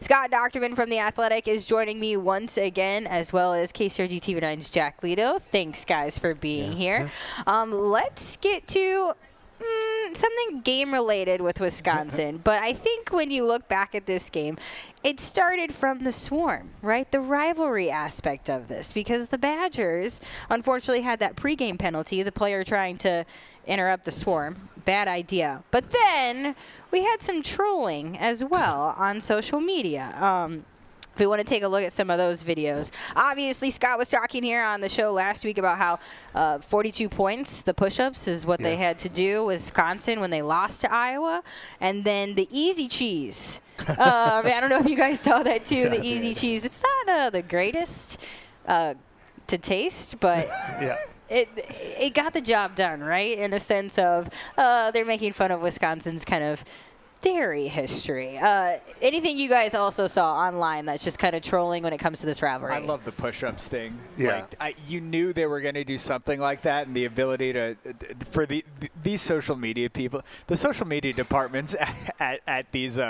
Scott Dochterman from The Athletic is joining me once again, as well as KCRG TV9's Jack Lido. Thanks, guys, for being here. Let's get to something game-related with Wisconsin. But I think when you look back at this game, it started from the Swarm, right? The rivalry aspect of this, because the Badgers, unfortunately, had that pregame penalty, the player trying to interrupt the Swarm. Bad idea. But then we had some trolling as well on social media. If we want to take a look at some of those videos. Obviously, Scott was talking here on the show last week about how 42 points, the push-ups, is what they had to do, Wisconsin, when they lost to Iowa. And then the easy cheese. I don't know if you guys saw that, too, the easy cheese. It's not the greatest to taste, but it got the job done, right, in a sense of they're making fun of Wisconsin's kind of dairy history. Anything you guys also saw online that's just kind of trolling when it comes to this rivalry? I love the push-ups thing. Yeah. You knew they were going to do something like that, and the ability to, for these social media people, the social media departments at these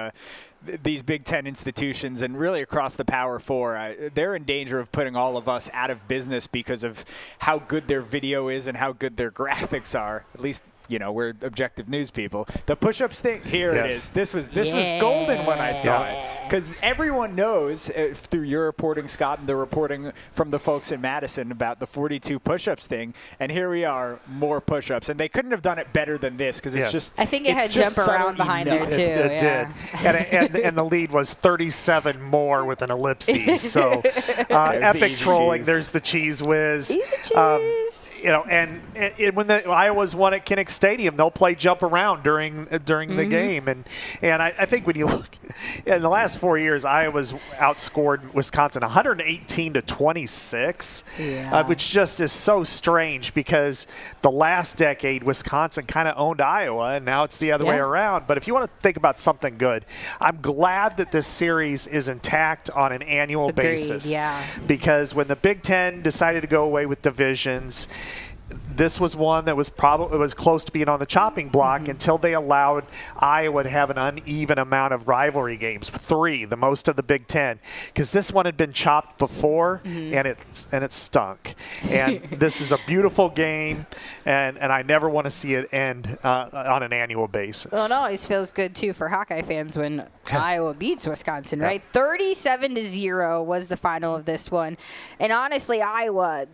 Big Ten institutions and really across the Power Four, they're in danger of putting all of us out of business because of how good their video is and how good their graphics are. At least, you know, we're objective news people. The push-ups thing, here it is. This was golden when I saw it, because everyone knows through your reporting, Scott, and the reporting from the folks in Madison about the 42 push-ups thing, and here we are, more push-ups, and they couldn't have done it better than this, because it's just. I think it had jump around behind there too. It did, and the lead was 37 more with an ellipses. So epic trolling. Cheese. There's the cheese whiz. Easy cheese. You know, and when the Iowa's won at Kinnick Stadium, they'll play jump around during the game, and I think when you look in the last 4 years, Iowa's outscored Wisconsin 118-26, which just is so strange because the last decade Wisconsin kind of owned Iowa, and now it's the other way around. But if you want to think about something good, I'm glad that this series is intact on an annual basis. Because when the Big Ten decided to go away with divisions, this was one that was close to being on the chopping block until they allowed Iowa to have an uneven amount of rivalry games, 3, the most of the Big Ten, because this one had been chopped before and it stunk. And this is a beautiful game, and I never want to see it end on an annual basis. Well, it always feels good too for Hawkeye fans when Iowa beats Wisconsin, right? 37-0 was the final of this one, and honestly, Iowa,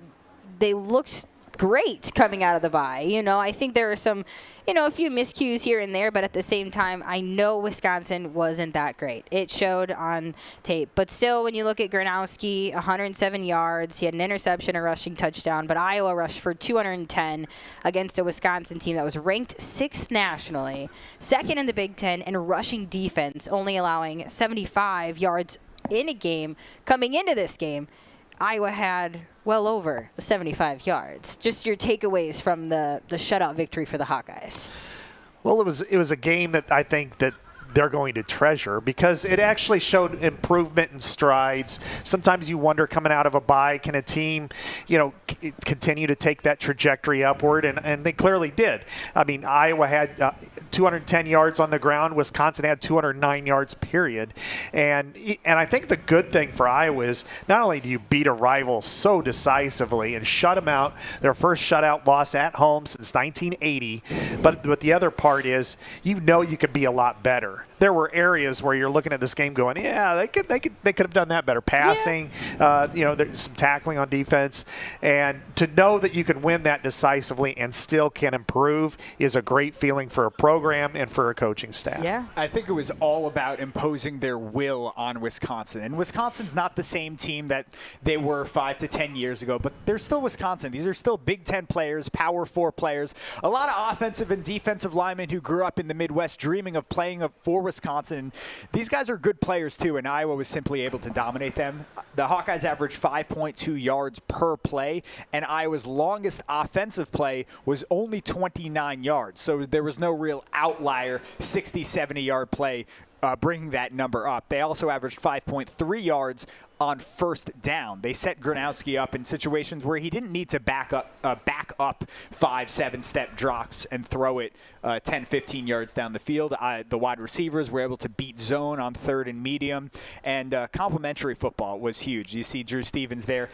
they looked great coming out of the bye. You know, I think there are some, a few miscues here and there, but at the same time, I know Wisconsin wasn't that great. It showed on tape. But still, when you look at Gronowski, 107 yards, he had an interception, a rushing touchdown, but Iowa rushed for 210 against a Wisconsin team that was ranked 6th nationally, 2nd in the Big Ten in rushing defense, only allowing 75 yards in a game. Coming into this game, Iowa had well over 75 yards. Just your takeaways from the shutout victory for the Hawkeyes. Well, it was a game that I think that they're going to treasure because it actually showed improvement and strides. Sometimes you wonder, coming out of a bye, can a team, continue to take that trajectory upward? And they clearly did. I mean, Iowa had 210 yards on the ground. Wisconsin had 209 yards, period. And I think the good thing for Iowa is not only do you beat a rival so decisively and shut them out, their first shutout loss at home since 1980, but the other part is you could be a lot better. There were areas where you're looking at this game going, they could have done that better. Passing, there's some tackling on defense, and to know that you can win that decisively and still can improve is a great feeling for a program and for a coaching staff. Yeah, I think it was all about imposing their will on Wisconsin, and Wisconsin's not the same team that they were 5 to 10 years ago, but they're still Wisconsin. These are still Big Ten players, Power 4 players, a lot of offensive and defensive linemen who grew up in the Midwest dreaming of playing for Wisconsin. These guys are good players too, and Iowa was simply able to dominate them. The Hawkeyes averaged 5.2 yards per play, and Iowa's longest offensive play was only 29 yards. So there was no real outlier 60, 70-yard play bringing that number up. They also averaged 5.3 yards on first down. They set Gronowski up in situations where he didn't need to back up 5-7 step drops and throw it 10, 15 yards down the field. The wide receivers were able to beat zone on third and medium, and complementary football was huge. You see Drew Stevens there.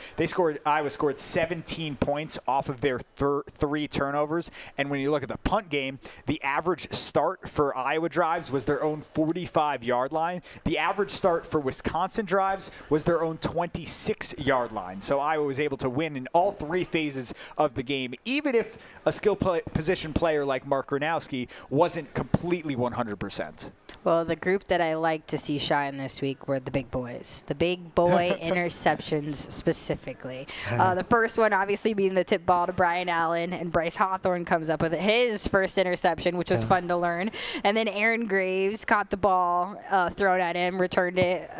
Iowa scored 17 points off of their 3 turnovers, and when you look at the punt game, the average start for Iowa drives was their own 45-yard line. The average start for Wisconsin drives was their own 26-yard line. So Iowa was able to win in all 3 phases of the game, even if a skill position player like Mark Gronowski wasn't completely 100%. Well, the group that I like to see shine this week were the big boys. The big boy interceptions specifically. The first one obviously being the tip ball to Brian Allen, and Bryce Hawthorne comes up with his first interception, which was fun to learn. And then Aaron Graves caught the ball thrown at him, returned it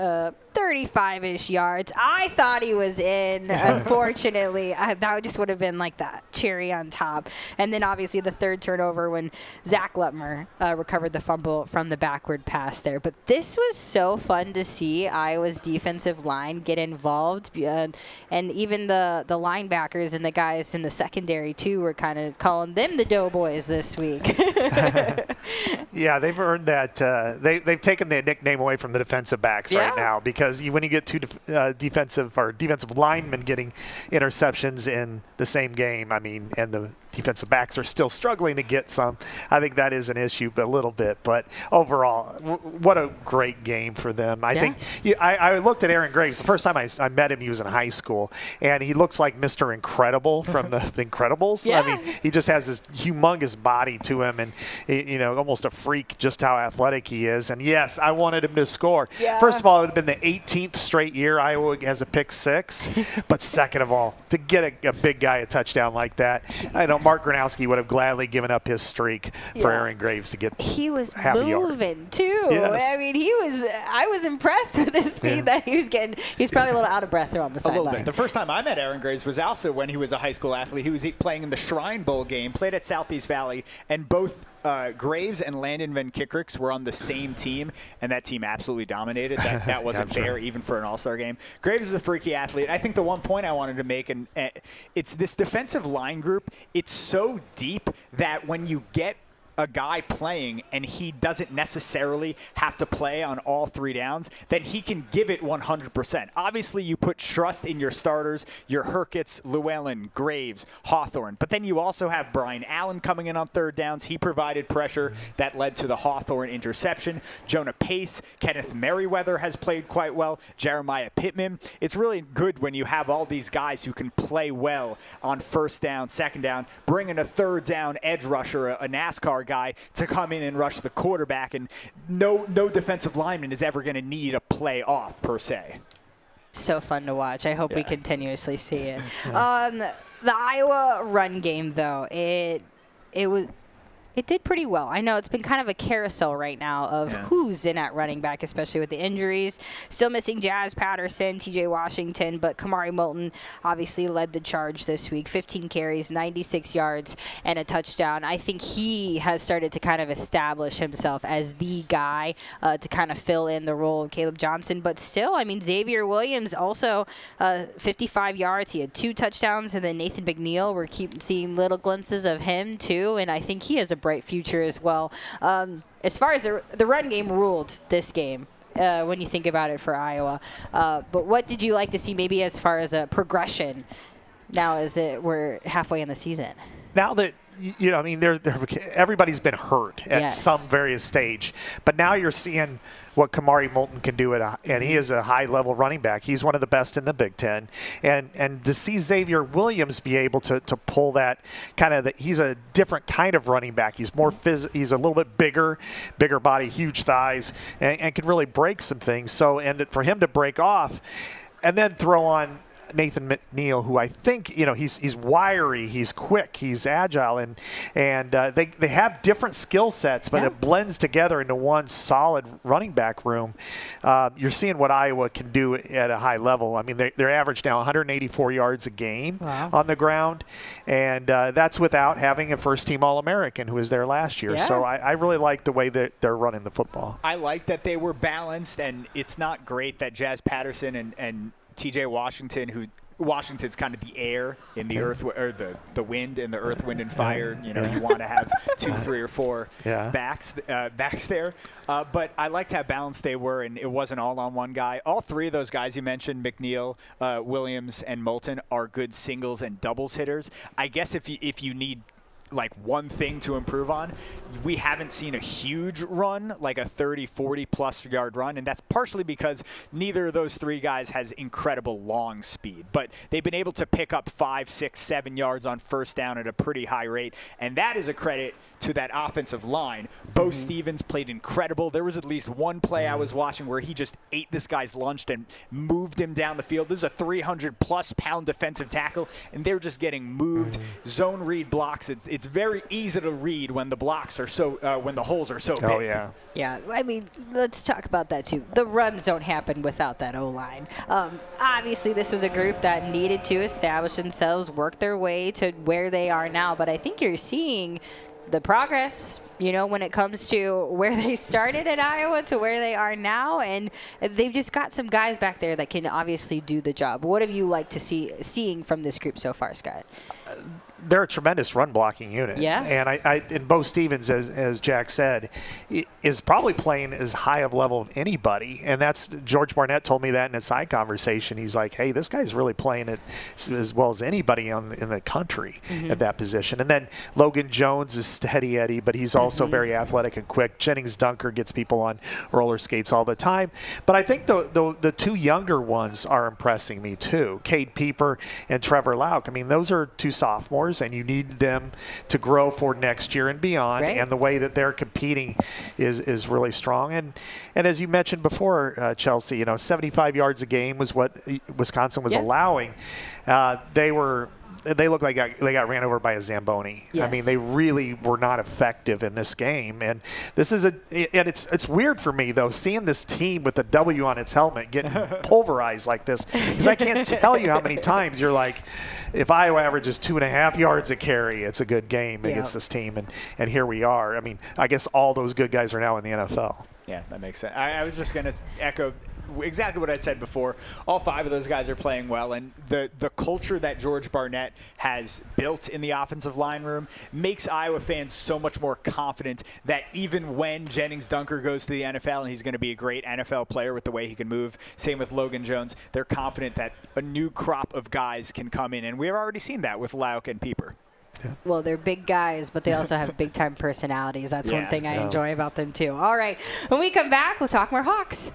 35-ish yards. I thought he was in. Unfortunately, that just would have been like that cherry on top. And then obviously the third turnover when Zach Lutmer recovered the fumble from the backward pass there. But this was so fun to see Iowa's defensive line get involved. And even the linebackers and the guys in the secondary, too, were kind of calling them the Doughboys this week. Yeah, they've earned that. They've taken the nickname away from the defensive backs right now, because when you get 2 defensive linemen getting interceptions in the same game, I mean, and the defensive backs are still struggling to get some, I think that is an issue, but a little bit. But overall, what a great game for them. I think I looked at Aaron Graves. The first time I met him, he was in high school, and he looks like Mr. Incredible from the Incredibles. Yeah. I mean, he just has this humongous body to him, and almost a freak just how athletic he is. And yes, I wanted him to score. Yeah. First of all, it would have been the 18th straight year Iowa has a pick 6. But second of all, to get a big guy a touchdown like that, I know Mark Gronowski would have gladly given up his streak for Aaron Graves to get he was half a yard. moving too. Yes. I mean, I was impressed with the speed that he was getting. He's probably a little out of breath on the sideline. A little bit. The first time I met Aaron Graves was also when he was a high school athlete. He was playing in the Shrine Bowl game, played at Southeast Valley, and both Graves and Landon Van Kickricks were on the same team, and that team absolutely dominated. That wasn't fair, even for an all-star game. Graves is a freaky athlete. I think the one point I wanted to make, and it's this defensive line group, it's so deep that when you get a guy playing and he doesn't necessarily have to play on all 3 downs, then he can give it 100%. Obviously, you put trust in your starters, your Herkitts, Llewellyn, Graves, Hawthorne, but then you also have Brian Allen coming in on 3rd downs. He provided pressure that led to the Hawthorne interception. Jonah Pace, Kenneth Merriweather has played quite well. Jeremiah Pittman. It's really good when you have all these guys who can play well on 1st down, 2nd down, bring in a 3rd down edge rusher, a NASCAR guy to come in and rush the quarterback, and no defensive lineman is ever going to need a play off per se. So fun to watch. I hope we continuously see it. The Iowa run game, though, it did pretty well. I know it's been kind of a carousel right now of who's in at running back, especially with the injuries. Still missing Jazz Patterson, TJ Washington, but Kamari Moulton obviously led the charge this week. 15 carries, 96 yards, and a touchdown. I think he has started to kind of establish himself as the guy to kind of fill in the role of Caleb Johnson. But still, I mean, Xavier Williams also 55 yards. He had 2 touchdowns, and then Nathan McNeil, we're keep seeing little glimpses of him too, and I think he has a bright future as well. As far as the run game ruled this game, when you think about it for Iowa. But what did you like to see maybe as far as a progression now as we're halfway in the season? Now that, I mean, everybody's been hurt at some various stage. But now you're seeing what Kamari Moulton can do, and he is a high-level running back. He's one of the best in the Big Ten. And to see Xavier Williams be able to pull that kind of, he's a different kind of running back. He's more he's a little bit bigger body, huge thighs, and can really break some things. So, and for him to break off and then throw on Nathan McNeil, who I think, he's wiry, he's quick, he's agile, and they have different skill sets, but it blends together into one solid running back room. You're seeing what Iowa can do at a high level. I mean, they're average now 184 yards a game on the ground, and that's without having a first-team All-American who was there last year. So I really like the way that they're running the football. I like that they were balanced, and it's not great that Jazz Patterson and T.J. Washington's kind of the air in the earth, or the wind in the earth, wind, and fire. You want to have 2, 3, or 4 backs there. But I liked how balanced they were, and it wasn't all on one guy. All 3 of those guys you mentioned, McNeil, Williams, and Moulton, are good singles and doubles hitters. I guess if you need like one thing to improve on, we haven't seen a huge run, like a 30, 40 plus yard run, and that's partially because neither of those 3 guys has incredible long speed, but they've been able to pick up 5, 6, 7 yards on first down at a pretty high rate, and that is a credit to that offensive line. Bo Stevens played incredible. There was at least one play I was watching where he just ate this guy's lunch and moved him down the field. This is a 300-plus pound defensive tackle, and they're just getting moved. Zone read blocks. It's very easy to read when the blocks are so when the holes are so big. Oh yeah. Yeah, I mean, let's talk about that too. The runs don't happen without that O-line. Obviously, this was a group that needed to establish themselves, work their way to where they are now. But I think you're seeing the progress, when it comes to where they started at Iowa to where they are now. And they've just got some guys back there that can obviously do the job. What have you liked to seeing from this group so far, Scott? They're a tremendous run blocking unit. Yeah. And Bo Stevens, as Jack said, is probably playing as high of level of anybody. And that's George Barnett told me that in a side conversation. He's like, hey, this guy's really playing it as well as anybody in the country at that position. And then Logan Jones is steady Eddie, but he's also very athletic and quick. Jennings Dunker gets people on roller skates all the time. But I think the 2 younger ones are impressing me too. Cade Pieper and Trevor Lauk. I mean, those are 2 sophomores, and you need them to grow for next year and beyond. Right. And the way that they're competing is really strong. And as you mentioned before, Chelsie, 75 yards a game was what Wisconsin was allowing. They looked like they got ran over by a Zamboni. Yes. I mean, they really were not effective in this game. And this is it's weird for me though, seeing this team with the W on its helmet getting pulverized like this, because I can't tell you how many times you're like, if Iowa averages 2.5 yards a carry, it's a good game against this team. And here we are. I mean, I guess all those good guys are now in the NFL. Yeah, that makes sense. I was just going to echo exactly what I said before. All 5 of those guys are playing well, and the culture that George Barnett has built in the offensive line room makes Iowa fans so much more confident that even when Jennings Dunker goes to the NFL, and he's going to be a great NFL player with the way he can move, same with Logan Jones, they're confident that a new crop of guys can come in, and we've already seen that with Lauk and Pieper. Yeah. Well, they're big guys, but they also have big-time personalities. That's one thing I enjoy about them, too. All right, when we come back, we'll talk more Hawks.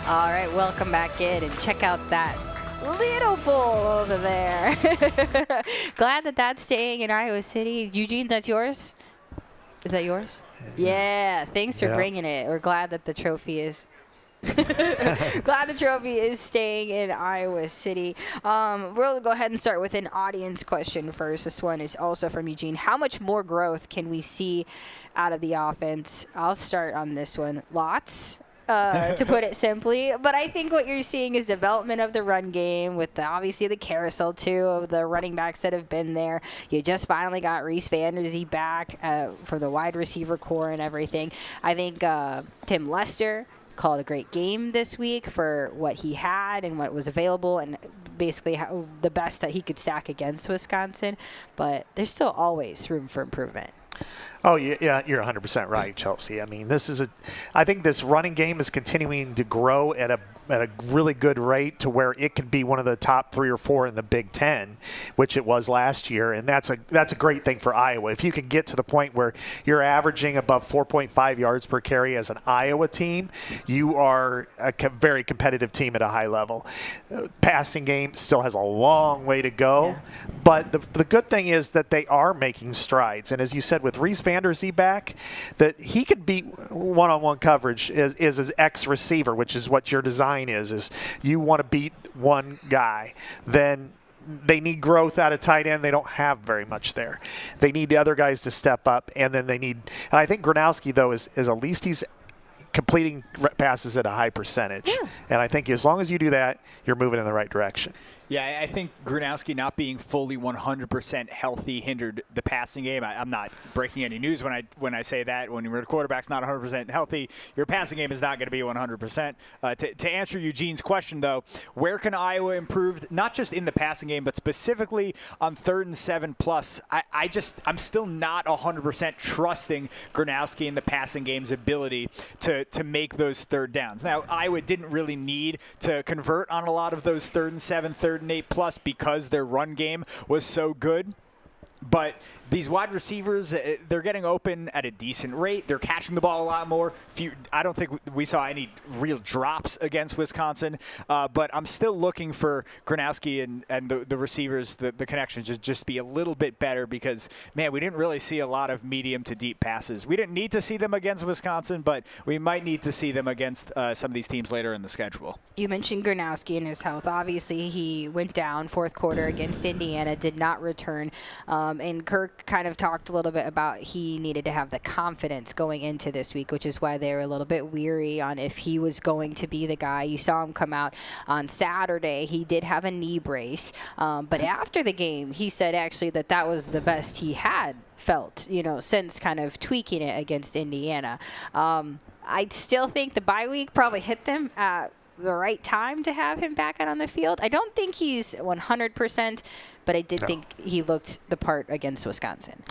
All right, welcome back in and check out that Lido bowl over there. Glad that that's staying in Iowa City. Eugene, that's yours? Is that yours? Yeah, thanks for bringing it. We're glad that the trophy is glad the trophy is staying in Iowa City. We'll go ahead and start with an audience question first. This one is also from Eugene. How much more growth can we see out of the offense? I'll start on this one. Lots. To put it simply. But I think what you're seeing is development of the run game with obviously the carousel, too, of the running backs that have been there. You just finally got Reese Vanderzee back for the wide receiver core and everything. I think Tim Lester called a great game this week for what he had and what was available and basically the best that he could stack against Wisconsin. But there's still always room for improvement. Oh, yeah, you're 100% right, Chelsie. I mean, I think this running game is continuing to grow at a really good rate to where it could be one of the top 3 or 4 in the Big Ten, which it was last year, and that's a great thing for Iowa. If you can get to the point where you're averaging above 4.5 yards per carry as an Iowa team, you are a very competitive team at a high level. Passing game still has a long way to go, but the good thing is that they are making strides, and as you said, with Reese Vanderzee back, that he could beat one-on-one coverage is his X-receiver, which is what your design is you want to beat one guy. Then they need growth out of tight end. They don't have very much there. They need the other guys to step up, and then and I think Gronowski, though, is at least he's completing passes at a high percentage. Yeah. And I think as long as you do that, you're moving in the right direction. Yeah, I think Gronowski not being fully 100% healthy hindered the passing game. I'm not breaking any news when I say that. When your quarterback's not 100% healthy, your passing game is not going to be 100%. To answer Eugene's question, though, where can Iowa improve? Not just in the passing game, but specifically on 3rd and 7+. I'm still not 100% trusting Gronowski in the passing game's ability to make those third downs. Now, Iowa didn't really need to convert on a lot of those 3rd and 7, 3rd and 8+ because their run game was so good. But these wide receivers, they're getting open at a decent rate. They're catching the ball a lot more. I don't think we saw any real drops against Wisconsin. But I'm still looking for Gronowski and the receivers, the connections, to just be a little bit better because, man, we didn't really see a lot of medium to deep passes. We didn't need to see them against Wisconsin, but we might need to see them against some of these teams later in the schedule. You mentioned Gronowski and his health. Obviously, he went down fourth quarter against Indiana, did not return. And Kirk kind of talked a little bit about he needed to have the confidence going into this week, which is why they were a little bit weary on if he was going to be the guy. You saw him come out on Saturday. He did have a knee brace. But after the game, he said actually that was the best he had felt, since kind of tweaking it against Indiana. I still think the bye week probably hit them at the right time to have him back out on the field. I don't think he's 100%, but I did think he looked the part against Wisconsin.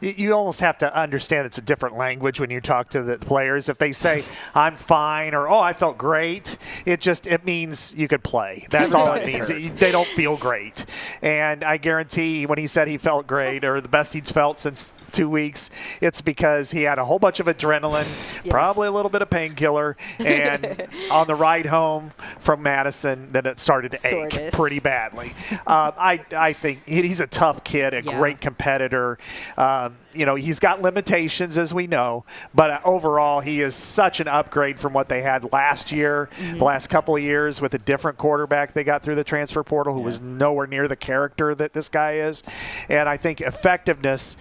You almost have to understand it's a different language when you talk to the players. If they say, I'm fine, or, I felt great, it means you could play. That's all it means. They don't feel great. And I guarantee when he said he felt great, or the best he's felt since 2 weeks, it's because he had a whole bunch of adrenaline, probably a little bit of painkiller, and on the ride home from Madison, then it started to ache pretty badly. I think he's a tough kid, a great competitor. He's got limitations, as we know, but overall, he is such an upgrade from what they had last year, the last couple of years with a different quarterback they got through the transfer portal who was nowhere near the character that this guy is. And I think effectiveness,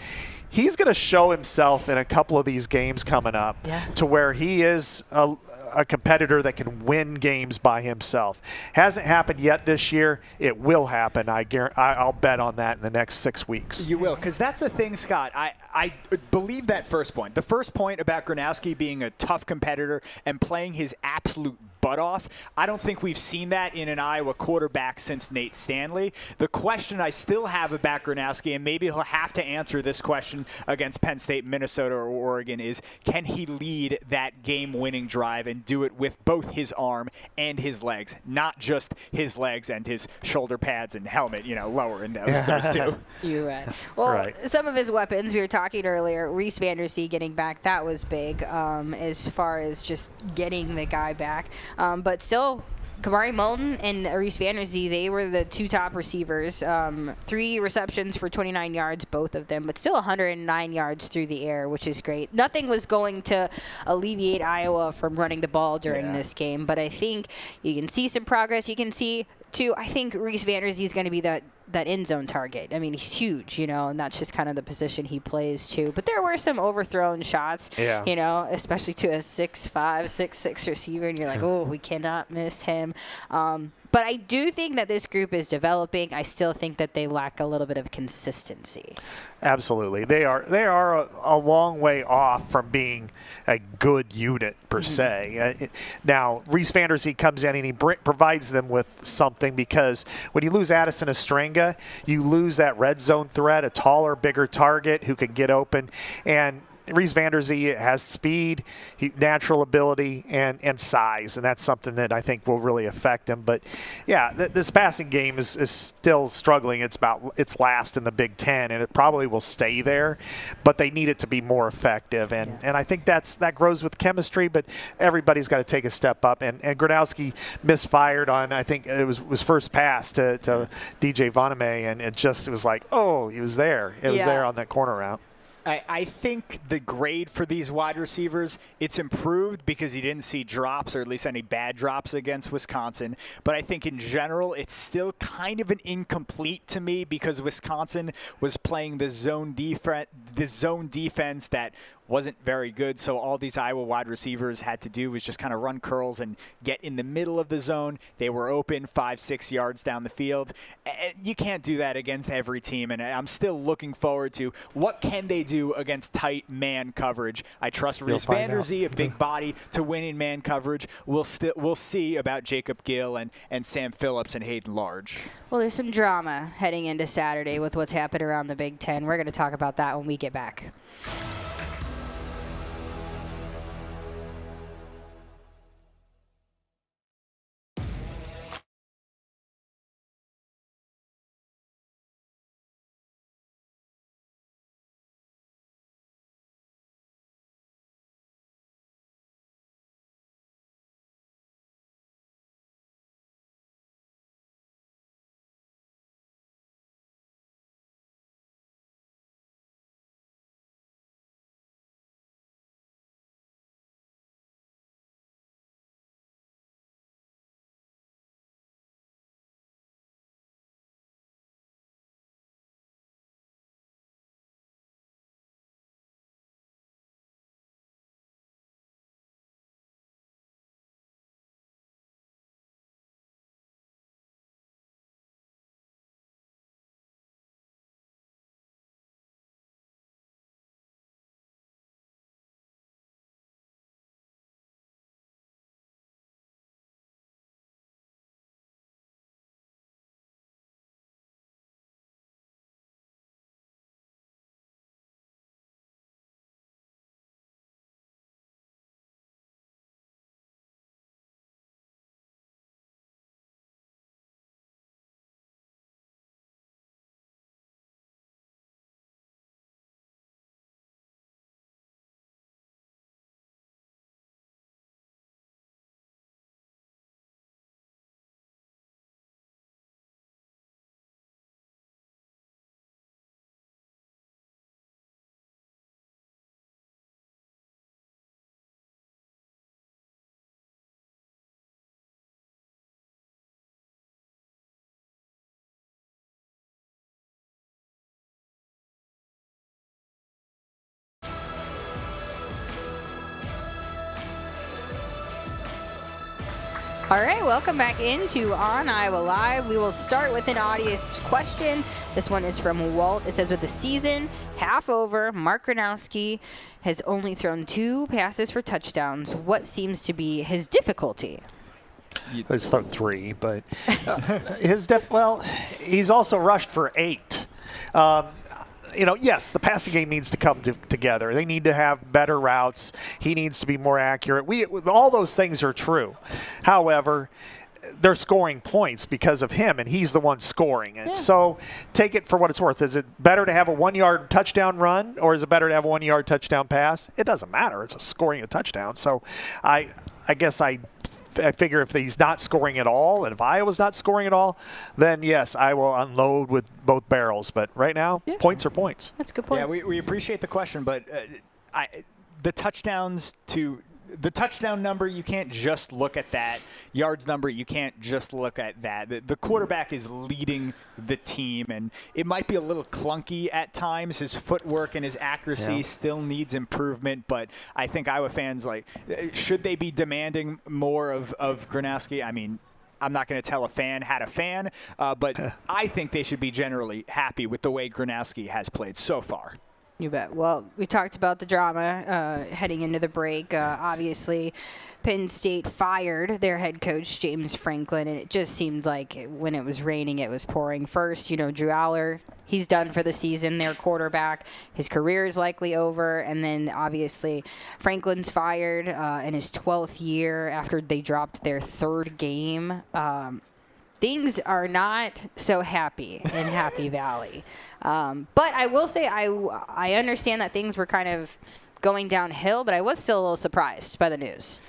he's going to show himself in a couple of these games coming up to where he is a competitor that can win games by himself. Hasn't happened yet this year. It will happen. I'll bet on that in the next 6 weeks. You will, because that's the thing, Scott. I believe that first point. The first point about Gronowski being a tough competitor and playing his absolute butt off, I don't think we've seen that in an Iowa quarterback since Nate Stanley. The question I still have about Gronowski, and maybe he'll have to answer this question against Penn State, Minnesota, or Oregon, is can he lead that game-winning drive and do it with both his arm and his legs, not just his legs and his shoulder pads and helmet, lower in those two. You're right. Well, some of his weapons, we were talking earlier, Reese Vanderzee getting back, that was big as far as just getting the guy back. But still, Kamari Moulton and Reese Vanderzee, they were the two top receivers. 3 receptions for 29 yards, both of them, but still 109 yards through the air, which is great. Nothing was going to alleviate Iowa from running the ball during this game, but I think you can see some progress. You can see, too, I think Reese Vanderzee is going to be that end zone target. I mean, he's huge, and that's just kind of the position he plays too. But there were some overthrown shots, especially to a 6'5", 6'6" receiver, and you're like, oh, we cannot miss him. But I do think that this group is developing. I still think that they lack a little bit of consistency. Absolutely. They are a long way off from being a good unit per se. Now, Reese Vanderzee comes in and he provides them with something, because when you lose Addison Estringa, you lose that red zone threat, a taller, bigger target who can get open. And Reese Vanderzee has speed, natural ability, and size, and that's something that I think will really affect him. But, yeah, this passing game is still struggling. It's last in the Big Ten, and it probably will stay there, but they need it to be more effective. And I think that grows with chemistry, but everybody's got to take a step up. And Gronowski misfired on, I think it was first pass to DJ Voname, and it was like, oh, he was there. It was there on that corner route. I think the grade for these wide receivers, it's improved because you didn't see drops, or at least any bad drops against Wisconsin. But I think in general, it's still kind of an incomplete to me, because Wisconsin was playing the zone defense that wasn't very good. So all these Iowa wide receivers had to do was just kind of run curls and get in the middle of the zone. They were open 5-6 yards down the field. You can't do that against every team, and I'm still looking forward to what can they do against tight man coverage. I trust Reese Vanderzee, a big body, to win in man coverage. We'll see about Jacob Gill and Sam Phillips and Hayden Large. Well, there's some drama heading into Saturday with what's happened around the Big Ten. We're going to talk about that when we get back. All right, welcome back into On Iowa Live. We will start with an audience question. This one is from Walt. It says, with the season half over, Mark Gronowski has only thrown 2 passes for touchdowns. What seems to be his difficulty? He's thrown 3, but he's also rushed for 8. Yes, the passing game needs to come together. They need to have better routes. He needs to be more accurate. All those things are true. However, they're scoring points because of him, and he's the one scoring it. Yeah. So take it for what it's worth. Is it better to have a 1-yard touchdown run, or is it better to have a 1-yard touchdown pass? It doesn't matter. It's scoring a touchdown. So I guess I I figure if he's not scoring at all, and if Iowa's not scoring at all, then yes, I will unload with both barrels. But right now, points are points. That's a good point. Yeah, we appreciate the question, but the touchdown number, you can't just look at that. Yards number, you can't just look at that. The quarterback is leading the team, and it might be a little clunky at times. His footwork and his accuracy still needs improvement, but I think Iowa fans, should they be demanding more of Gronowski? I mean, I'm not going to tell a fan how to fan, but I think they should be generally happy with the way Gronowski has played so far. You bet. Well, we talked about the drama heading into the break. Obviously, Penn State fired their head coach, James Franklin, and it just seemed like when it was raining, it was pouring. First, Drew Aller, he's done for the season, their quarterback. His career is likely over. And then, obviously, Franklin's fired in his 12th year after they dropped their third game. Things are not so happy in Happy Valley. But I will say I understand that things were kind of going downhill, but I was still a little surprised by the news.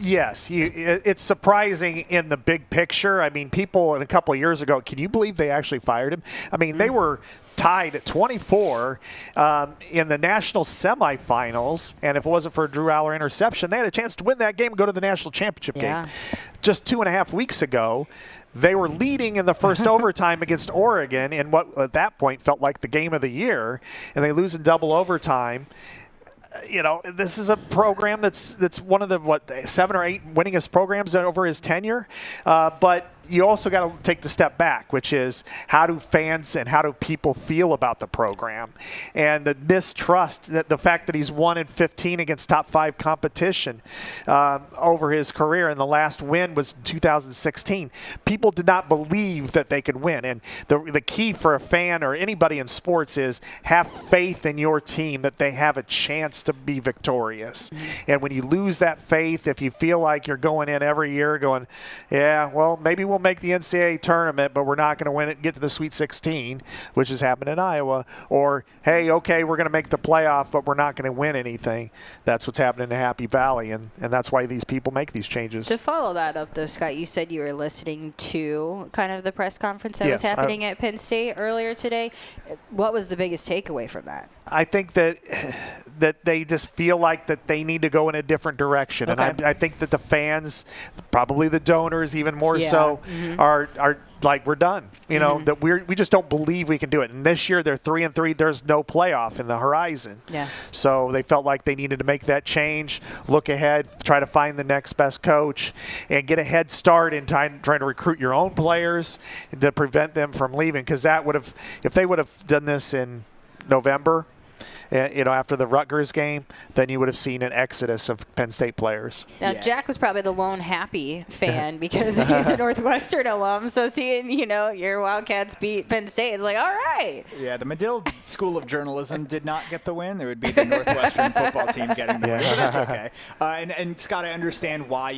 Yes, it's surprising in the big picture. I mean, people a couple of years ago, can you believe they actually fired him? I mean, they were tied at 24 in the national semifinals, and if it wasn't for a Drew Aller interception, they had a chance to win that game and go to the national championship game. Just 2.5 weeks ago, they were leading in the first overtime against Oregon in what at that point felt like the game of the year, and they lose in double overtime. This is a program that's one of the 7 or 8 winningest programs over his tenure, but you also got to take the step back, which is how do fans and how do people feel about the program, and the mistrust, that the fact that he's 1-15 against top 5 competition over his career, and the last win was in 2016. People did not believe that they could win, and the key for a fan or anybody in sports is have faith in your team that they have a chance to be victorious. And when you lose that faith, if you feel like you're going in every year going, maybe we'll make the NCAA tournament, but we're not going to win it, get to the Sweet 16, which has happened in Iowa, or, hey, okay, we're going to make the playoff, but we're not going to win anything. That's what's happening in Happy Valley, and that's why these people make these changes. To follow that up, though, Scott, you said you were listening to kind of the press conference that was happening at Penn State earlier today. What was the biggest takeaway from that? I think that they just feel like that they need to go in a different direction. Okay. And I think that the fans, probably the donors even more so, are like, we're done. That we just don't believe we can do it. And this year they're 3-3. There's no playoff in the horizon. Yeah. So they felt like they needed to make that change, look ahead, try to find the next best coach, and get a head start in trying to recruit your own players to prevent them from leaving. Because if they would have done this in November, after the Rutgers game, then you would have seen an exodus of Penn State players. Now, Jack was probably the lone happy fan because he's a Northwestern alum. So seeing, your Wildcats beat Penn State is like, all right. Yeah, the Medill School of Journalism did not get the win. It would be the Northwestern football team getting the win, but that's okay. And Scott, I understand why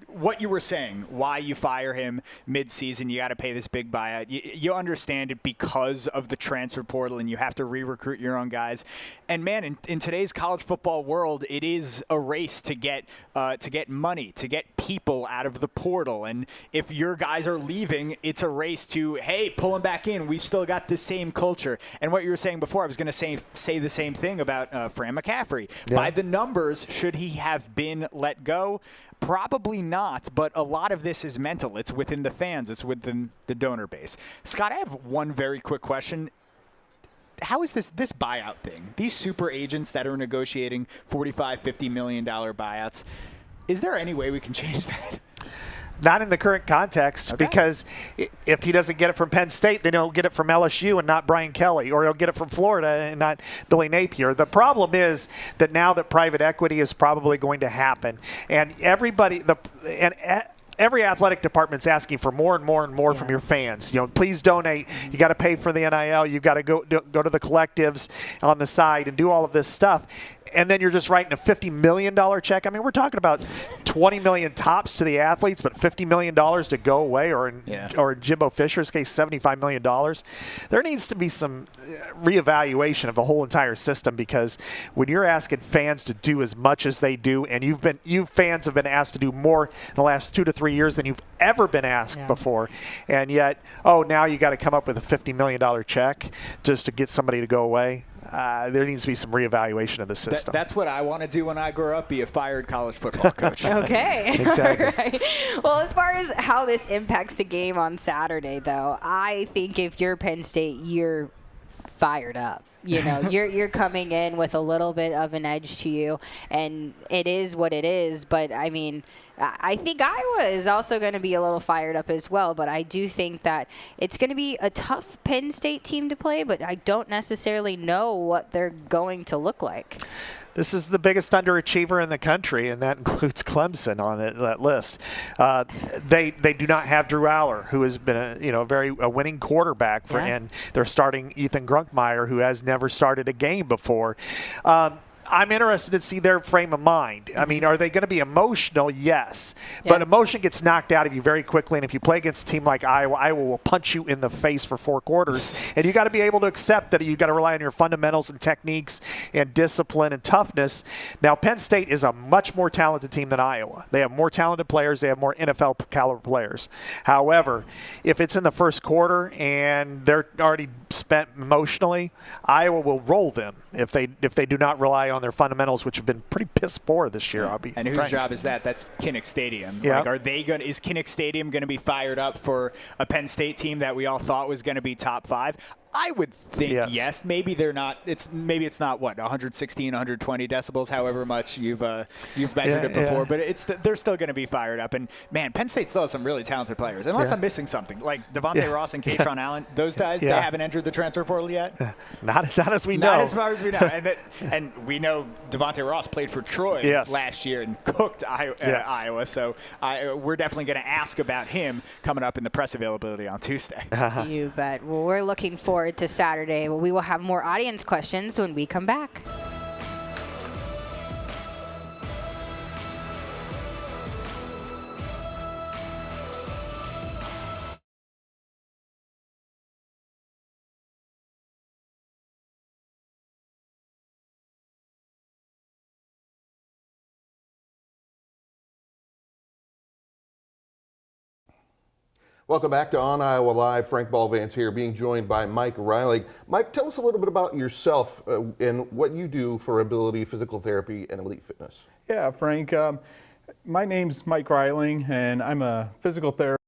what you were saying, why you fire him mid-season. You got to pay this big buyout. You understand it because of the transfer portal, and you have to re-recruit your own guys. And man, in today's college football world, it is a race to get money, to get people out of the portal. And if your guys are leaving, it's a race to, hey, pull them back in. We still got the same culture. And what you were saying before, I was going to say the same thing about Fran McCaffrey. Yeah. By the numbers, should he have been let go? Probably not, but a lot of this is mental. It's within the fans. It's within the donor base. Scott, I have one very quick question. How is this buyout thing? These super agents that are negotiating $45, $50 million buyouts, is there any way we can change that? Not in the current context, because if he doesn't get it from Penn State, then he'll get it from LSU and not Brian Kelly, or he'll get it from Florida and not Billy Napier. The problem is that now that private equity is probably going to happen, and every athletic department's asking for more and more and more from your fans. Please donate. You got to pay for the NIL. You got to go to the collectives on the side and do all of this stuff. and then you're just writing a $50 million check. I mean, we're talking about $20 million tops to the athletes, but $50 million to go away, or in Jimbo Fisher's case, $75 million. There needs to be some reevaluation of the whole entire system, because when you're asking fans to do as much as they do, and you fans have been asked to do more in the last 2 to 3 years than you've ever been asked before, and yet, now you got to come up with a $50 million check just to get somebody to go away. There needs to be some reevaluation of the system. That's what I want to do when I grow up, be a fired college football coach. Okay. Exactly. Right. Well, as far as how this impacts the game on Saturday, though, I think if you're Penn State, you're fired up. You're coming in with a little bit of an edge to you, and it is what it is. But, I mean, I think Iowa is also going to be a little fired up as well. But I do think that it's going to be a tough Penn State team to play, but I don't necessarily know what they're going to look like. This is the biggest underachiever in the country, and that includes Clemson on that list. They do not have Drew Aller, who has been a winning quarterback and they're starting Ethan Grunkmeyer, who has never started a game before. I'm interested to see their frame of mind. I mean, are they going to be emotional? Yes. But emotion gets knocked out of you very quickly, and if you play against a team like Iowa, Iowa will punch you in the face for 4 quarters. And you got to be able to accept that you got to rely on your fundamentals and techniques and discipline and toughness. Now, Penn State is a much more talented team than Iowa. They have more talented players. They have more NFL caliber players. However, if it's in the first quarter and they're already spent emotionally, Iowa will roll them if they do not rely on their fundamentals, which have been pretty piss poor this year. And whose job is that? That's Kinnick Stadium. Yeah. Is Kinnick Stadium going to be fired up for a Penn State team that we all thought was going to be top 5? I would think yes. Maybe they're not. Maybe it's not 116, 120 decibels, however much you've measured it before. But they're still going to be fired up. And man, Penn State still has some really talented players. Unless I'm missing something, like Devontae Ross and Katron Allen, those guys they haven't entered the transfer portal yet. Not as we know. Not as far as we know. And we know Devontae Ross played for Troy last year and cooked Iowa. So we're definitely going to ask about him coming up in the press availability on Tuesday. You bet. Well, we're looking forward to Saturday. We will have more audience questions when we come back. Welcome back to On Iowa Live. Frank Ballvance here, being joined by Mike Riley. Mike, tell us a little bit about yourself and what you do for ability, physical therapy, and elite fitness. Yeah, Frank. My name's Mike Riley, and I'm a physical therapist.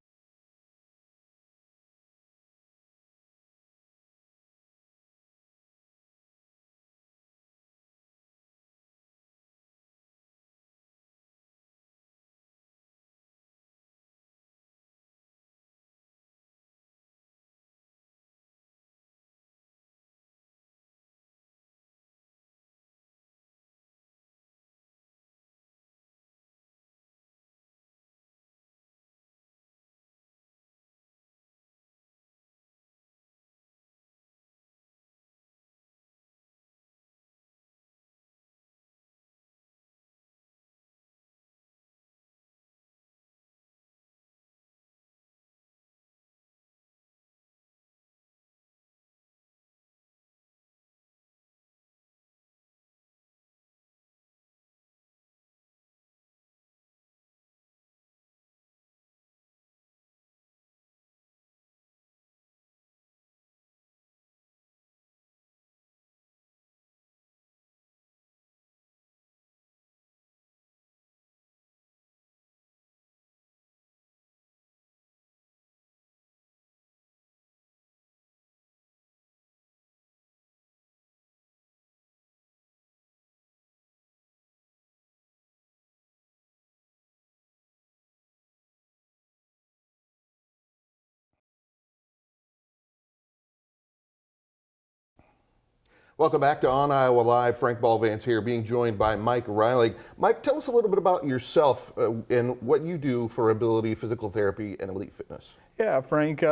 Welcome back to On Iowa Live. Frank Ballvance here, being joined by Mike Riley. Mike, tell us a little bit about yourself and what you do for ability, physical therapy, and elite fitness. Yeah, Frank.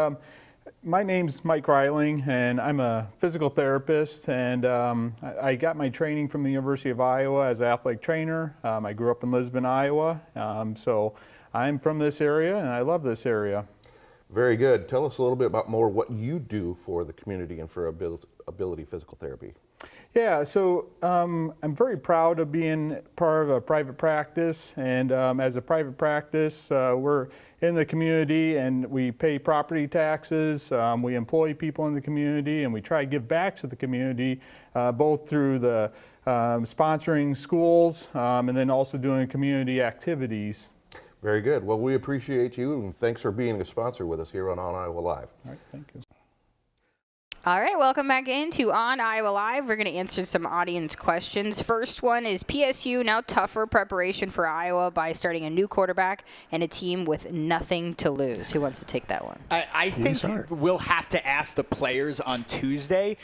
My name's Mike Reiling, and I'm a physical therapist, and I got my training from the University of Iowa as an athletic trainer. I grew up in Lisbon, Iowa, so I'm from this area, and I love this area. Very good. Tell us a little bit about more what you do for the community and for Ability Physical Therapy. Yeah, so I'm very proud of being part of a private practice, and as a private practice, we're in the community and we pay property taxes, we employ people in the community, and we try to give back to the community, both through the sponsoring schools and then also doing community activities. Very good. Well, we appreciate you, and thanks for being a sponsor with us here on Iowa Live. All right, thank you. All right, welcome back into On Iowa Live. We're going to answer some audience questions. First one is PSU now tougher preparation for Iowa by starting a new quarterback and a team with nothing to lose. Who wants to take that one? I think we'll have to ask the players on Tuesday,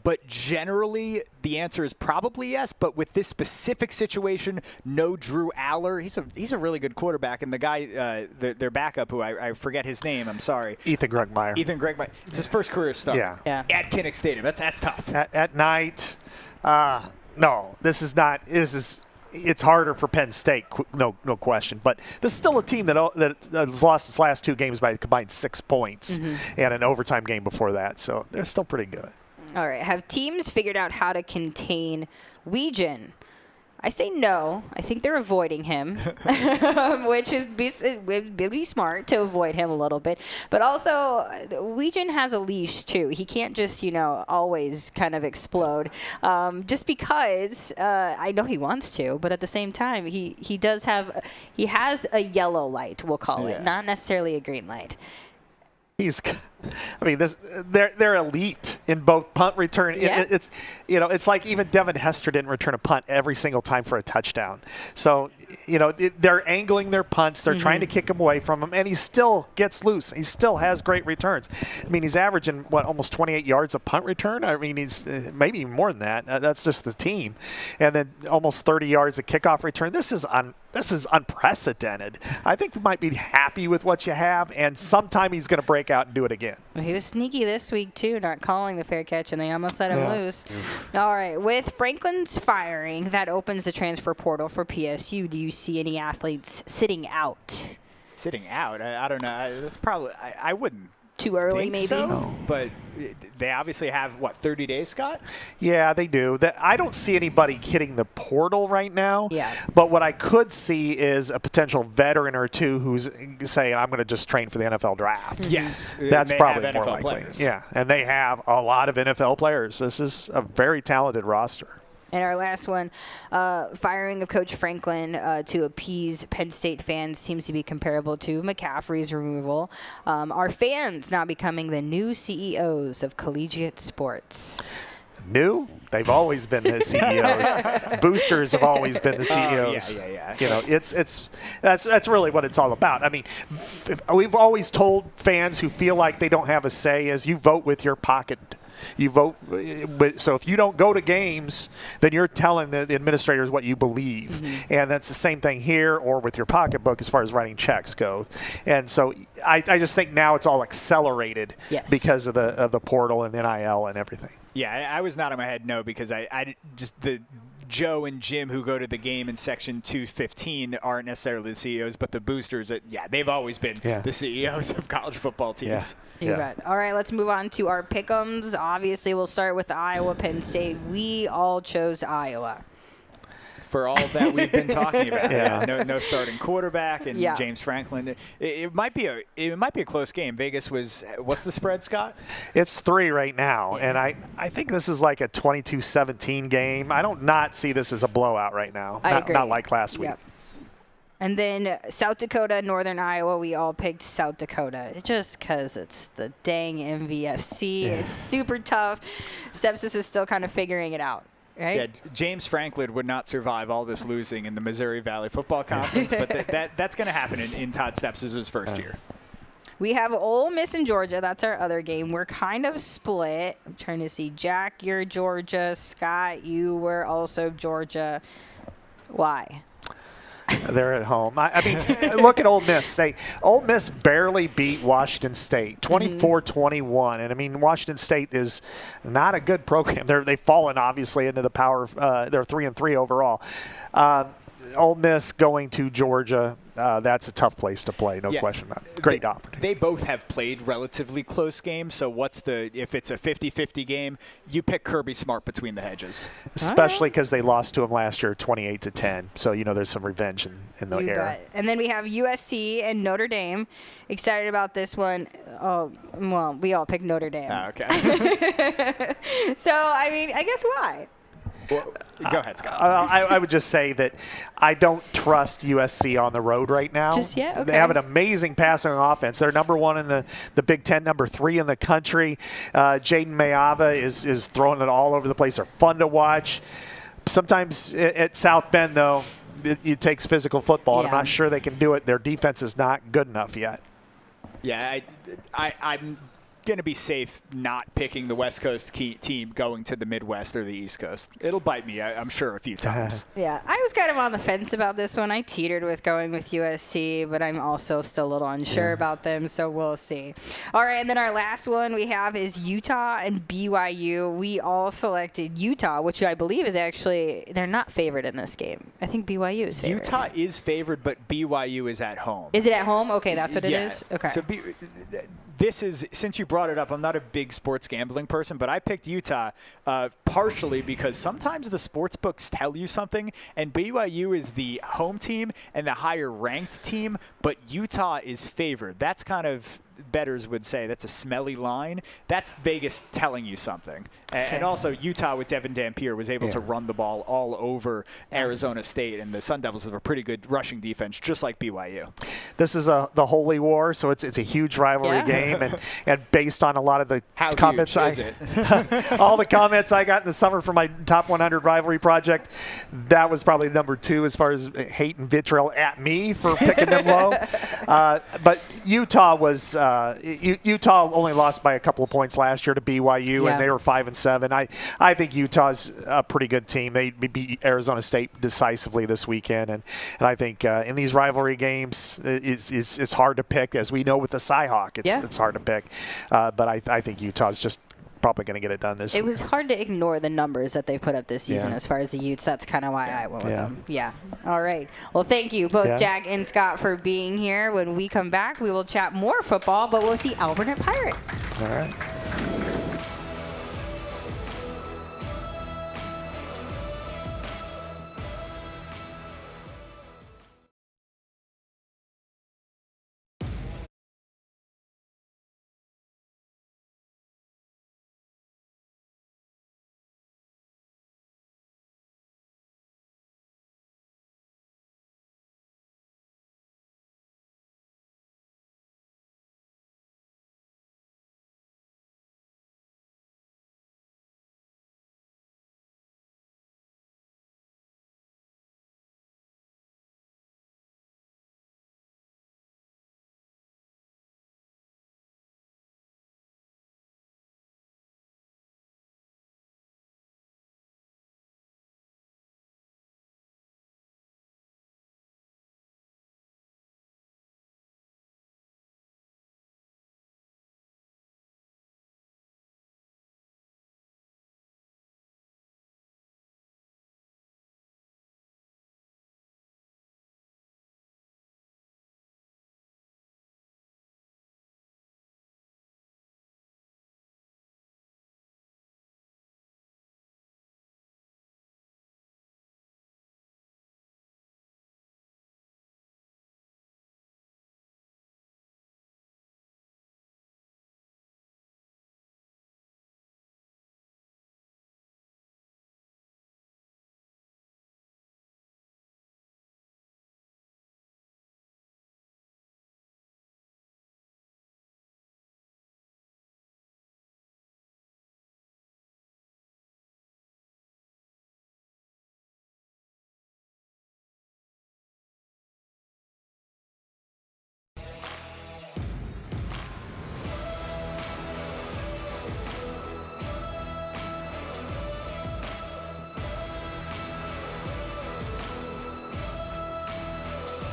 but generally the answer is probably yes. But with this specific situation, no Drew Aller. He's a really good quarterback, and the guy, their backup, who I forget his name. I'm sorry. Ethan Gregmeyer. It's his first career start. Yeah. At Kinnick Stadium. That's tough. At night, no, this is not. It's harder for Penn State, no question. But this is still a team that has lost its last 2 games by a combined 6 points, and an overtime game before that. So they're still pretty good. All right. Have teams figured out how to contain Weegan? I say no. I think they're avoiding him, which would be smart to avoid him a little bit. But also, Weegan has a leash too. He can't just, always kind of explode. Just because I know he wants to, but at the same time, he has a yellow light, we'll call it, not necessarily a green light. They're elite in both punt return. Yeah. It's like even Devin Hester didn't return a punt every single time for a touchdown. So, they're angling their punts. They're trying to kick him away from him, and he still gets loose. He still has great returns. He's averaging, almost 28 yards a punt return? He's maybe even more than that. That's just the team. And then almost 30 yards a kickoff return. This is unprecedented. I think you might be happy with what you have, and sometime he's going to break out and do it again. Well, he was sneaky this week, too, not calling the fair catch, and they almost let him loose. All right. With Franklin's firing, that opens the transfer portal for PSU. Do you see any athletes sitting out? Sitting out? I don't know. That's probably – I wouldn't. Too early, maybe? So, but they obviously have, 30 days, Scott? Yeah, they do. I don't see anybody hitting the portal right now. Yeah. But what I could see is a potential veteran or two who's saying, I'm going to just train for the NFL draft. Yes. That's probably more likely. Players. Yeah, and they have a lot of NFL players. This is a very talented roster. And our last one, firing of Coach Franklin to appease Penn State fans seems to be comparable to McCaffrey's removal. Are fans now becoming the new CEOs of collegiate sports? New? They've always been the CEOs. Boosters have always been the CEOs. That's really what it's all about. We've always told fans who feel like they don't have a say is you vote with your pocket. You vote, so if you don't go to games, then you're telling the administrators what you believe, and that's the same thing here or with your pocketbook as far as writing checks go. And so I just think now it's all accelerated because of the portal and NIL and everything. Yeah, I was nodding my head no because I just the Joe and Jim who go to the game in Section 215 aren't necessarily the CEOs, but the boosters, they've always been the CEOs of college football teams. You bet. All right, let's move on to our pick'ems. Obviously, we'll start with Iowa, Penn State. We all chose Iowa. For all that we've been talking about, no starting quarterback and James Franklin. It might be a close game. Vegas was what's the spread, Scott? It's 3 right now, and I think this is like a 22-17 game. I don't not see this as a blowout right now. I agree. Not like last week. Yep. And then South Dakota, Northern Iowa, we all picked South Dakota just because it's the dang MVFC. Yeah. It's super tough. Sepsis is still kind of figuring it out. Right? Yeah, James Franklin would not survive all this losing in the Missouri Valley Football Conference, but that's going to happen in Todd Stepsis' first year. We have Ole Miss and Georgia. That's our other game. We're kind of split. I'm trying to see. Jack, you're Georgia. Scott, you were also Georgia. Why? They're at home. I mean, look at Ole Miss. Ole Miss barely beat Washington State, 24-21. And I mean, Washington State is not a good program. They've fallen obviously into the power. They're 3-3 overall. Ole Miss going to Georgia. That's a tough place to play, no question about it. Great opportunity. They both have played relatively close games, so if it's a 50-50 game, you pick Kirby Smart between the hedges. Especially because they lost to him last year 28-10. So, there's some revenge in the air. Bet. And then we have USC and Notre Dame. Excited about this one. Oh, well, we all picked Notre Dame. Oh, okay. So, I mean, I guess why? Well, go ahead, Scott. I would just say that I don't trust USC on the road right now. Just yet? Okay. They have an amazing passing offense. They're number one in the Big Ten, number 3 in the country. Jaden Mayava is throwing it all over the place. They're fun to watch. Sometimes at South Bend, though, it takes physical football, and I'm not sure they can do it. Their defense is not good enough yet. Yeah, I'm going to be safe not picking the West Coast team going to the Midwest or the East Coast. It'll bite me, I'm sure, a few times. Yeah, I was kind of on the fence about this one. I teetered with going with USC, but I'm also still a little unsure about them, so we'll see. All right, and then our last one we have is Utah and BYU. We all selected Utah, which I believe is actually, they're not favored in this game. I think BYU is favored. Utah is favored, but BYU is at home. Is it at home? Okay, that's what it is? Okay. So this is, since you brought it up, I'm not a big sports gambling person, but I picked Utah partially because sometimes the sports books tell you something, and BYU is the home team and the higher ranked team, but Utah is favored. That's kind of, bettors would say, that's a smelly line. That's Vegas telling you something. And also Utah with Devin Dampier was able to run the ball all over Arizona State, and the Sun Devils have a pretty good rushing defense, just like BYU. This is the Holy War, so it's a huge rivalry game, and based on a lot of the comments all the comments I got in the summer from my top 100 rivalry project, that was probably number 2 as far as hate and vitriol at me for picking them low. But Utah was Utah only lost by a couple of points last year to BYU, and they were 5-7. I think Utah's a pretty good team. They beat Arizona State decisively this weekend, and I think in these rivalry games, it's hard to pick, as we know with the Cyhawk. It's hard to pick, but I think Utah's just probably going to get it done this week. It was hard to ignore the numbers that they put up this season as far as the Utes. That's kind of why I went with them. Yeah. All right. Well, thank you both, Jack and Scott, for being here. When we come back, we will chat more football, but with the Alburnett Pirates. All right.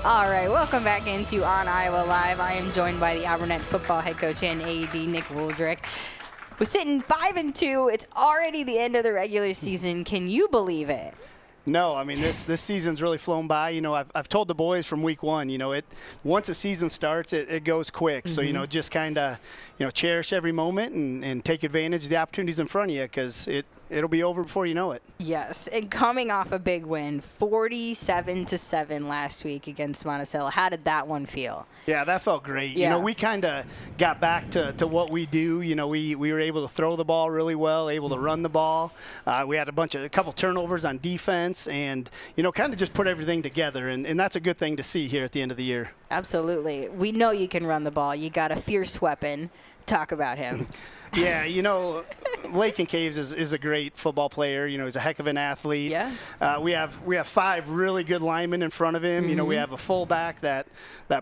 All right, welcome back into On Iowa Live. I am joined by the Alburnett Football head coach and AD, Nick Wooldrick. We're sitting 5-2. It's already the end of the regular season. Can you believe it? No, I mean this season's really flown by. You know, I've told the boys from week one. You know, once a season starts, it goes quick. So you know, just kind of cherish every moment and take advantage of the opportunities in front of you, because it'll be over before you know it. Yes, and coming off a big win, 47-7 last week against Monticello. How did that one feel? Yeah, that felt great. Yeah. You know, we kind of got back to what we do. You know, we were able to throw the ball really well, able to run the ball. We had a couple turnovers on defense, and kind of just put everything together. And that's a good thing to see here at the end of the year. Absolutely. We know you can run the ball. You got a fierce weapon. Talk about him. Yeah, Lakin Caves is a great football player. He's a heck of an athlete. Yeah. We have 5 really good linemen in front of him. We have a fullback that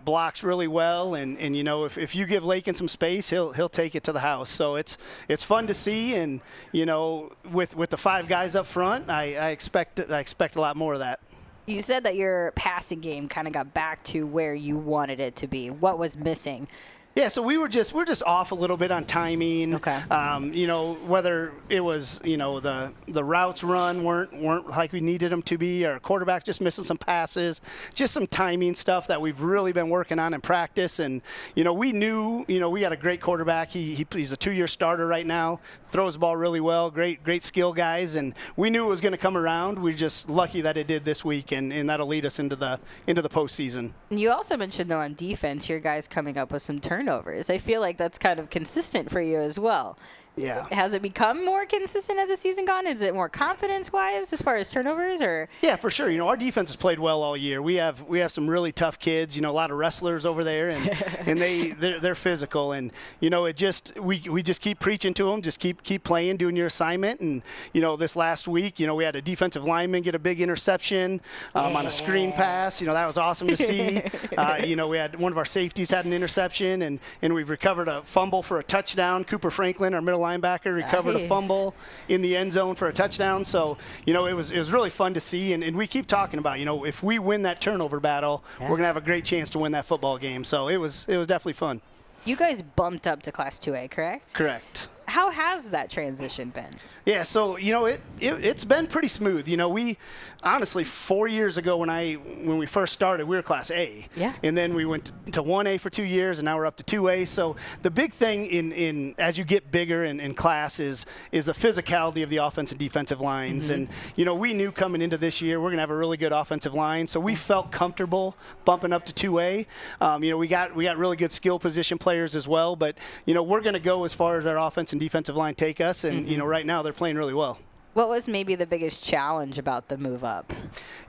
blocks really well, and if you give Lakin some space, he'll take it to the house. So it's fun to see, and with the 5 guys up front, I expect a lot more of that. You said that your passing game kind of got back to where you wanted it to be. What was missing? Yeah, so we're just off a little bit on timing. Okay. Whether it was the routes run weren't like we needed them to be, or quarterback just missing some passes, just some timing stuff that we've really been working on in practice. And we knew we got a great quarterback. He's a 2-year starter right now. Throws the ball really well. Great skill guys, and we knew it was going to come around. We're just lucky that it did this week, and that'll lead us into the postseason. You also mentioned, though, on defense, your guys coming up with some turnovers. I feel like that's kind of consistent for you as well. Yeah. Has it become more consistent as the season gone? Is it more confidence-wise as far as turnovers, or? Yeah, for sure. Our defense has played well all year. We have some really tough kids. A lot of wrestlers over there, and they're physical. And we just keep preaching to them. Just keep playing, doing your assignment. And this last week, we had a defensive lineman get a big interception on a screen pass. That was awesome to see. We had one of our safeties had an interception, and we've recovered a fumble for a touchdown. Cooper Franklin, our middle linebacker, recovered a fumble in the end zone for a touchdown. So it was really fun to see, and we keep talking about if we win that turnover battle, we're gonna have a great chance to win that football game. So it was definitely fun. You guys bumped up to Class 2A, correct? Correct. How has that transition been? Yeah, so it's been pretty smooth. We honestly 4 years ago when we first started, we were Class A. Yeah. And then we went to 1A for 2 years, and now we're up to 2A. So the big thing in as you get bigger in class is the physicality of the offense and defensive lines. And we knew coming into this year we're gonna have a really good offensive line, so we felt comfortable bumping up to 2A. We got really good skill position players as well, but we're gonna go as far as our offense and defensive line take us, and right now they're playing really well. What was maybe the biggest challenge about the move up?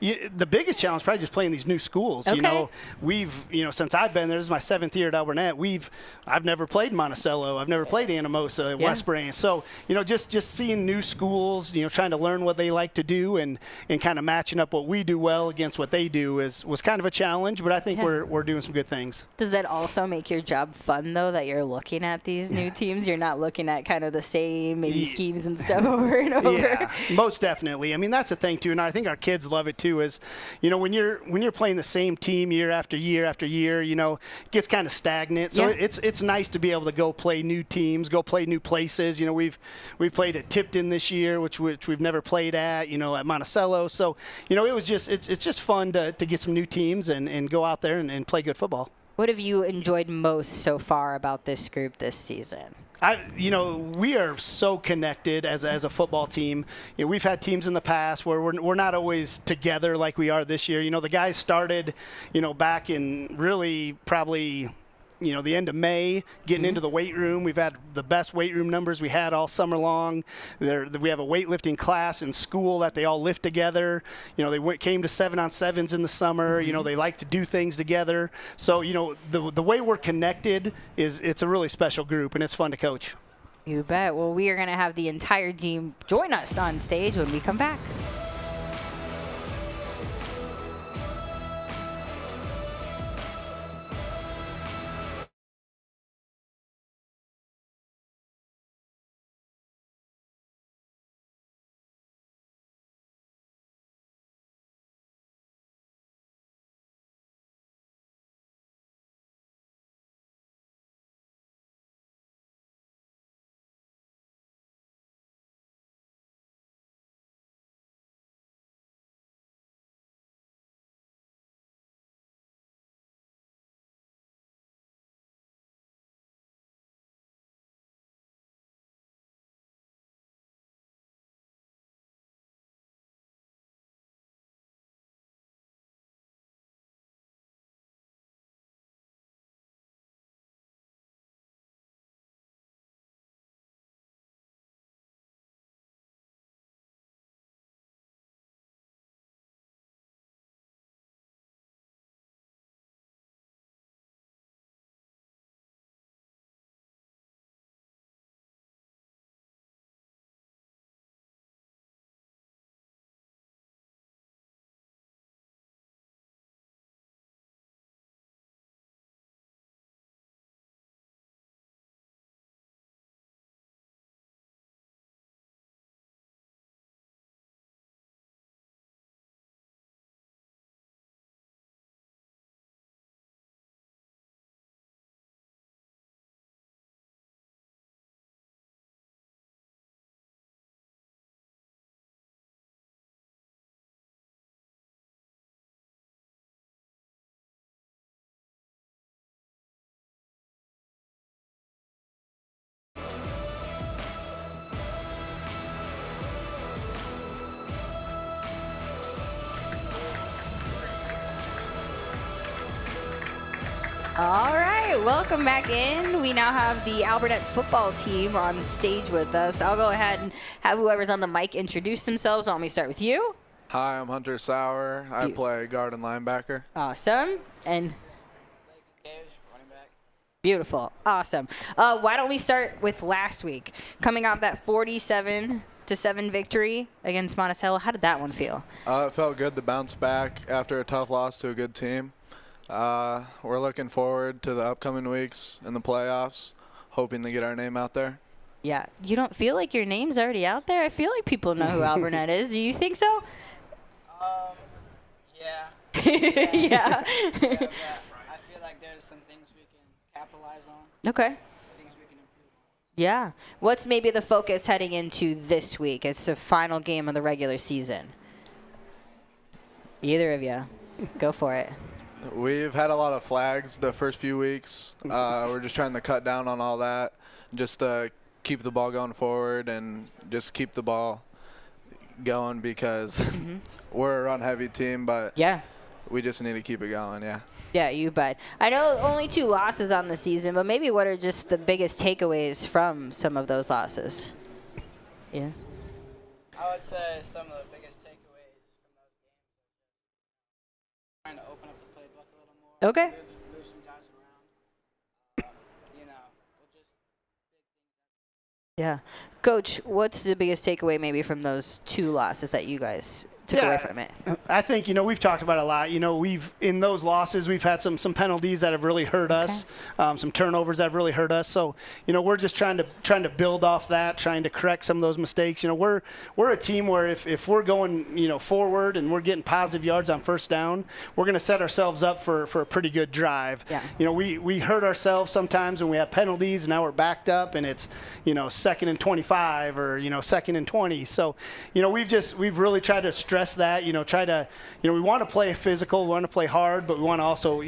The biggest challenge is probably just playing these new schools. Okay. We've since I've been there, this is my 7th year at Alburnett. I've never played Monticello. I've never played Anamosa, West Branch. So just seeing new schools, trying to learn what they like to do and kind of matching up what we do well against what they do was kind of a challenge. But I think we're doing some good things. Does that also make your job fun, though, that you're looking at these new teams? You're not looking at kind of the same maybe schemes and stuff over and over. Yeah, most definitely. I mean, that's the thing too, and I think our kids love it too. Is when you're playing the same team year after year after year, it gets kind of stagnant. So it's nice to be able to go play new teams, go play new places. We've played at Tipton this year, which we've never played at. At Monticello. So it's just fun to get some new teams and go out there and play good football. What have you enjoyed most so far about this group this season? We are so connected as a football team. We've had teams in the past where we're not always together like we are this year. The guys started, back in really probably the end of May, getting into the weight room. We've had the best weight room numbers we had all summer long. We have a weightlifting class in school that they all lift together. They came to 7-on-7s in the summer. They like to do things together. So, the way we're connected it's a really special group, and it's fun to coach. You bet. Well, we are going to have the entire team join us on stage when we come back. All right, welcome back in. We now have the Alburnett football team on stage with us. I'll go ahead and have whoever's on the mic introduce themselves. Let me start with you. Hi, I'm Hunter Sauer. I play guard and linebacker. Awesome. And beautiful. Awesome. Why don't we start with last week? Coming off that 47-7 victory against Monticello, how did that one feel? It felt good to bounce back after a tough loss to a good team. We're looking forward to the upcoming weeks in the playoffs, hoping to get our name out there. Yeah. You don't feel like your name's already out there? I feel like people know who Alburnett is. Do you think so? Yeah. Yeah. I feel like there's some things we can capitalize on. Okay. Things we can improve on. Yeah. What's maybe the focus heading into this week? It's the final game of the regular season. Either of you. Go for it. We've had a lot of flags the first few weeks. We're just trying to cut down on all that, just to keep the ball going forward and just keep the ball going because we're a run-heavy team, but Yeah. we just need to keep it going, yeah. Yeah, you bet. I know only 2 losses on the season, but maybe what are just the biggest takeaways from some of those losses? Yeah. I would say some of the biggest takeaways from those games are trying to open up the playbook a little more. Okay. Move some guys around. We'll just Yeah. Coach, what's the biggest takeaway maybe from those 2 losses that you guys took away from it? I think, we've talked about it a lot. In those losses, we've had some penalties that have really hurt us, some turnovers that have really hurt us. So, we're just trying to build off that, trying to correct some of those mistakes. We're a team where if we're going, forward and we're getting positive yards on first down, we're going to set ourselves up for a pretty good drive. Yeah. We hurt ourselves sometimes when we have penalties and now we're backed up and it's, 2nd and 25 or, 2nd and 20. So, we've really tried to stress that, we want to play physical, we want to play hard, but we want to also,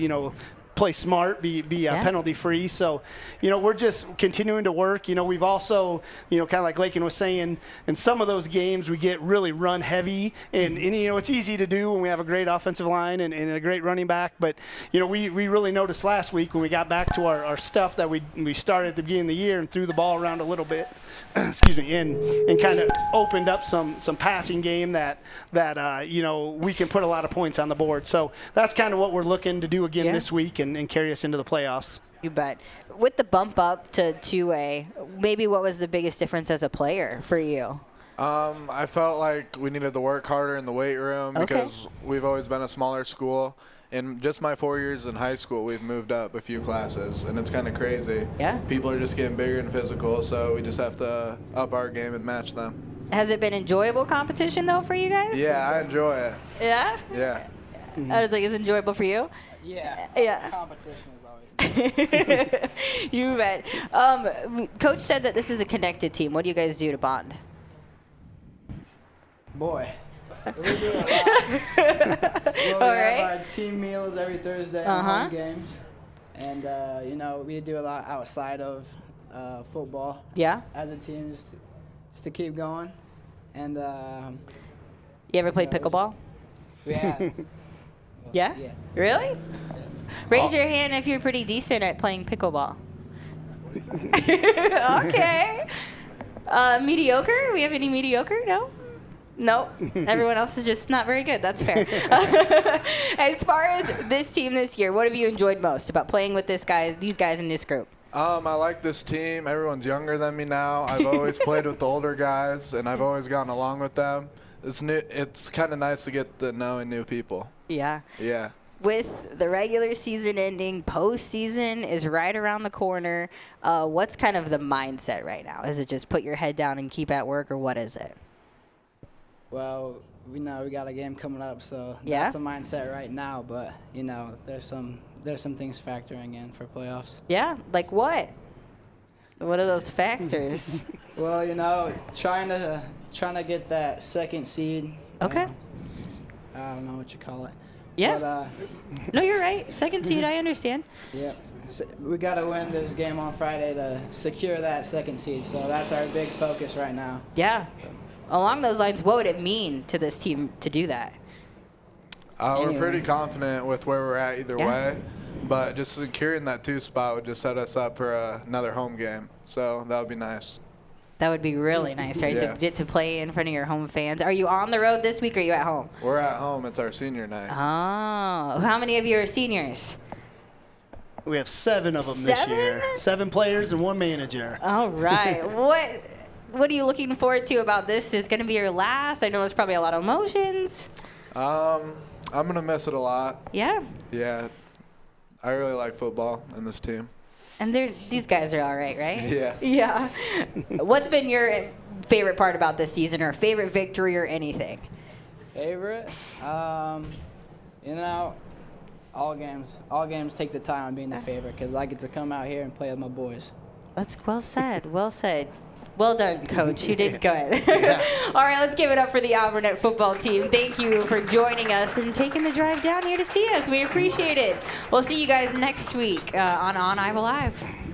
play smart, be penalty free. So, we're just continuing to work. We've also, kind of like Lakin was saying, in some of those games we get really run heavy, and it's easy to do when we have a great offensive line and a great running back. But we really noticed last week when we got back to our stuff that we started at the beginning of the year and threw the ball around a little bit. Excuse me, and kind of opened up some passing game that we can put a lot of points on the board. So that's kind of what we're looking to do again this week and carry us into the playoffs. You bet. With the bump up to 2A, maybe what was the biggest difference as a player for you? I felt like we needed to work harder in the weight room because we've always been a smaller school. In just my 4 years in high school, we've moved up a few classes, and it's kind of crazy. Yeah. People are just getting bigger and physical, so we just have to up our game and match them. Has it been enjoyable competition, though, for you guys? Yeah, I enjoy it. Yeah? Yeah. I was like, is it enjoyable for you? Yeah. Yeah. Competition is always good. You bet. Coach said that this is a connected team. What do you guys do to bond? Boy. We do a lot. We All have right. our team meals every Thursday and home games. And, we do a lot outside of football Yeah? as a team just to keep going. And, You ever played pickleball? yeah. Yeah? Yeah. Really? Raise your hand if you're pretty decent at playing pickleball. Okay. Mediocre? We have any mediocre? No? No. Everyone else is just not very good. That's fair. As far as this team this year, what have you enjoyed most about playing with these guys in this group? I like this team. Everyone's younger than me now. I've always played with the older guys, and I've always gotten along with them. It's kind of nice to get to know new people. Yeah. Yeah. With the regular season ending, postseason is right around the corner. What's kind of the mindset right now? Is it just put your head down and keep at work, or what is it? Well, we know we got a game coming up, so Yeah? that's the mindset right now. But there's some things factoring in for playoffs. Yeah, like what? What are those factors? Well, trying to get that second seed. Okay. I don't know what you call it. Yeah. But, No, you're right. Second seed, I understand. yeah. So we got to win this game on Friday to secure that second seed. So that's our big focus right now. Yeah. Along those lines, what would it mean to this team to do that? We're pretty confident with where we're at either Yeah. way. But just securing that 2 spot would just set us up for another home game. So that would be nice. That would be really nice, right? Yeah. To get to play in front of your home fans. Are you on the road this week or are you at home? We're at home. It's our senior night. Oh, how many of you are seniors? We have 7 of them this 7? year. 7 players and 1 manager. All right. What are you looking forward to about this? Is going to be your last? I know it's probably a lot of emotions. I'm going to miss it a lot. Yeah. Yeah. I really like football and this team. And these guys are all right, right? Yeah. Yeah. What's been your favorite part about this season, or favorite victory, or anything? Favorite? You know, all games take the time on being the favorite because I get to come out here and play with my boys. That's well said. Well said. Well done, Coach. You did good. All right, let's give it up for the Alburnett football team. Thank you for joining us and taking the drive down here to see us. We appreciate it. We'll see you guys next week on OnIowa Live.